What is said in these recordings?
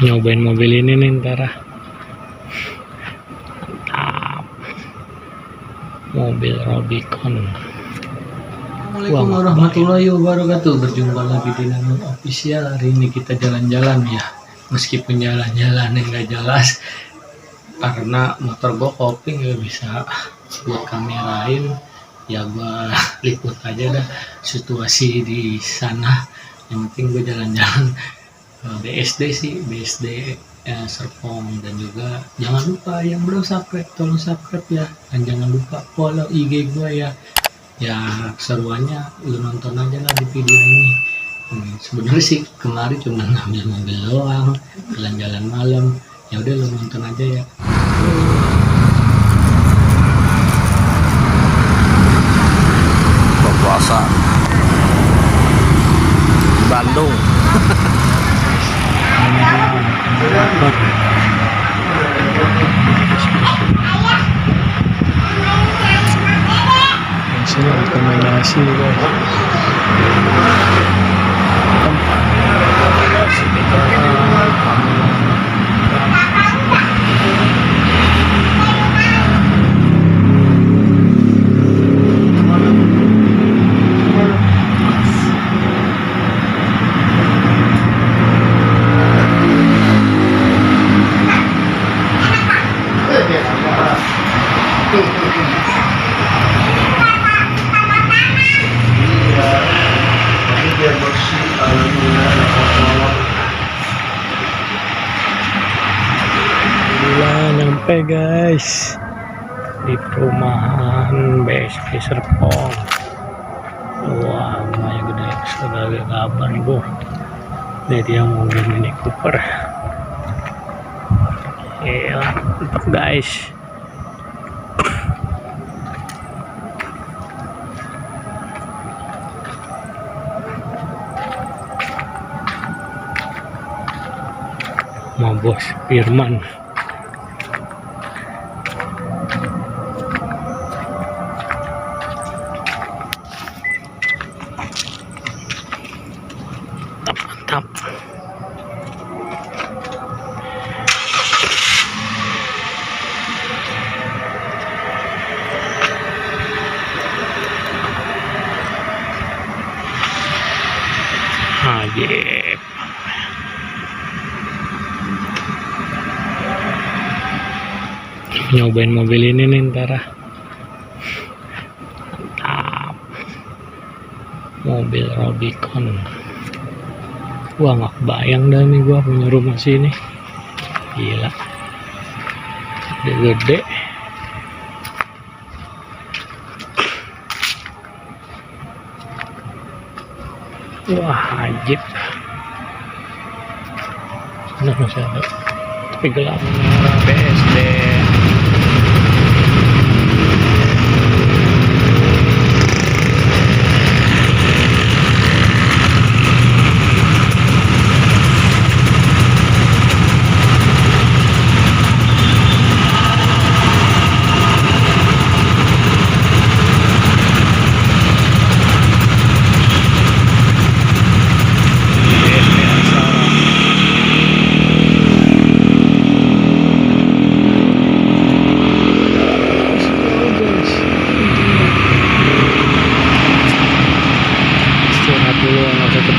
Nyobain mobil ini nih ntar. Mantap. Mobil Rubicon. Assalamualaikum warahmatullahi wabarakatuh. Berjumpa lagi di Nanon Official. Hari ini kita jalan-jalan ya. Meskipun jalan-jalan yang gak jelas karena motor gue kopling gak bisa buat kamerain. Ya gue liput aja dah situasi di sana. Yang penting gue jalan-jalan BSD sih, BSD Serpong. Dan juga jangan lupa yang belum subscribe, tolong subscribe ya. Dan jangan lupa follow IG gue ya. Ya keseruannya lu nonton aja lah di video ini. Sebenarnya sih kemarin cuma ngambil mobil doang, jalan-jalan malam. Ya udah lu nonton aja ya. Puasa Bandung. Sini rekomendasi guys. Nyampe guys di perumahan BSD Serpong. Wah, lumayan gede sebagai kabar gue. Ini dia mobil Mini Cooper. Gila, mantap guys. Sama Bos Firman. Mantap. Ajib. Nyobain mobil ini nih ntar. Mantap. Mobil Rubicon. Wah, nggak kebayang dah nih gua punya rumah sini. Gila, gede-gede. Wah, ajib. Nah, masih ada tapi gelap merah BSD.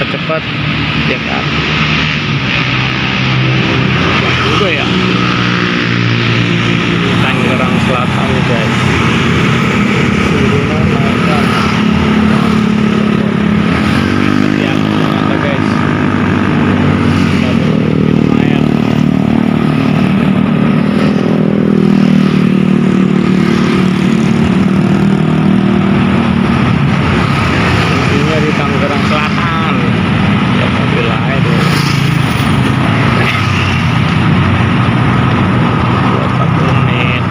Cepat ya kan, juga ya Tangerang Selatan guys. Di Tangerang Selatan ya, mobil lain deh. Buat 1 menit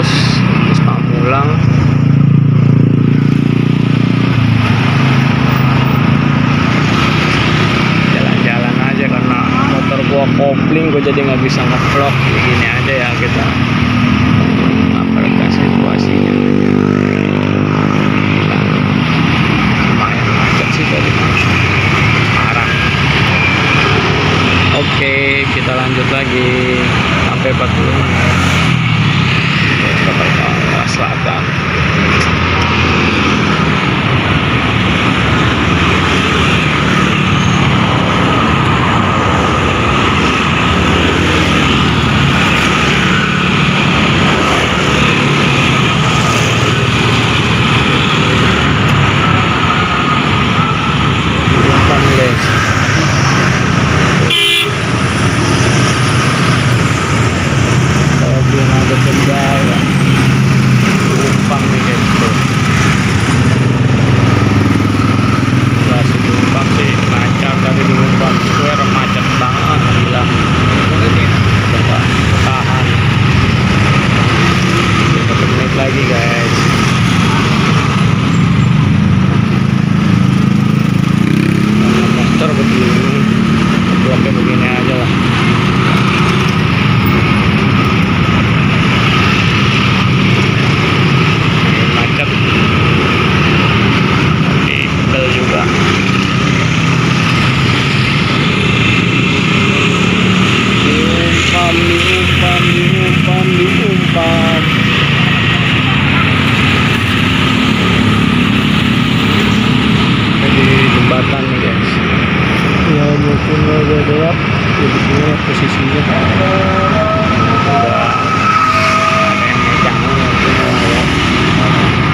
lurus terus Pamulang. Jalan-jalan aja karena motor gua kopling, gua jadi nggak bisa ngevlog. Begini aja ya, kita aplikasi situasinya. Nah, lumayan macet sih dari Semarang. Oke, kita lanjut lagi sampai 40 menit ke Jakarta Selatan. Belum ada kendala, Jombang nih guys tuh. Masih Jombang sih lancar, tapi di Jombang Square macet banget, gila. Ini coba tahan 5 menit lagi guys. Motor begini, bloknya begini aja lah. Pegel juga. Diumpan. Di jembatan nih guys. Ya mungkin agak gelap. Jadi sini posisinya.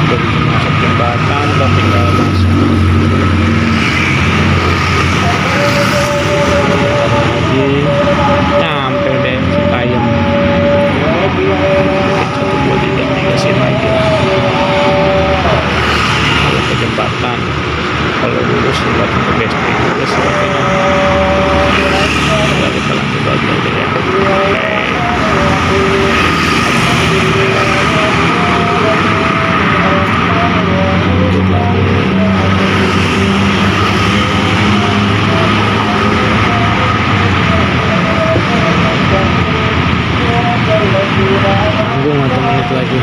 Dari masuk jembatan udah tinggal masuk lagi, nyampe deh Citayam. 123 sini lagi lah kalau ke jembatan. Kalau lurus jembatan ke BSD lurus sepertinya. Kita lanjut lagi aja ya. Tanggung 1 menit lagi.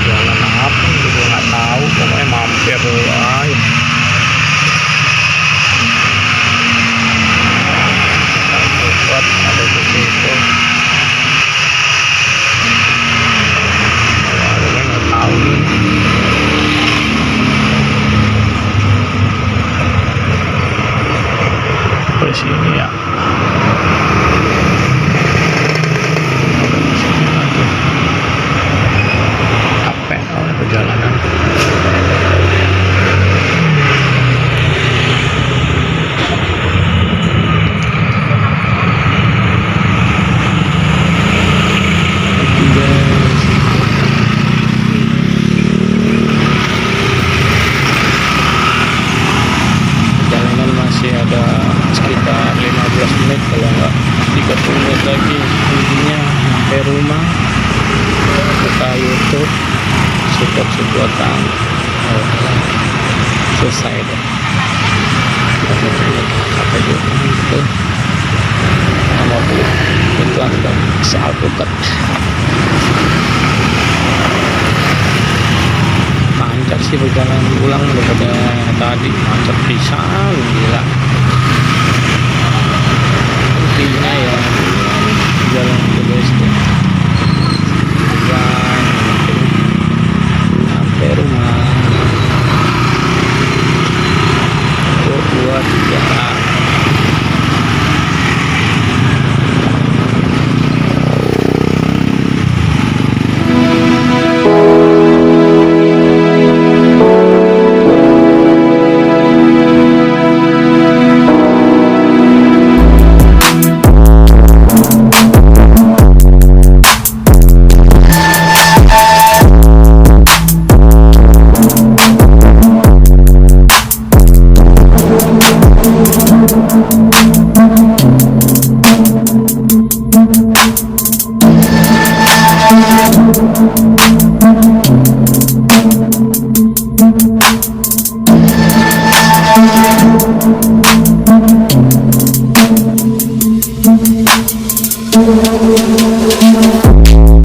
Jalan apa juga nggak tahu, pokoknya mampir dulu aja. Buat ada di situ. Ada nggak tahu nih. Ke sini ya. Di sini aja. Capek oleh perjalanan. Perjalanan masih ada sekitar 15 menit, kalau enggak 30 menit lagi. Intinya sampai rumah, buka YouTube, support-supportan, selesai deh. Sampai rumah itu sama beli kebetulan udah bisa alpukat. Lancar sih perjalanan pulang daripada tadi, macet pisan, gila. Intinya ya jalan ke BSD dan sampai rumah 2, 3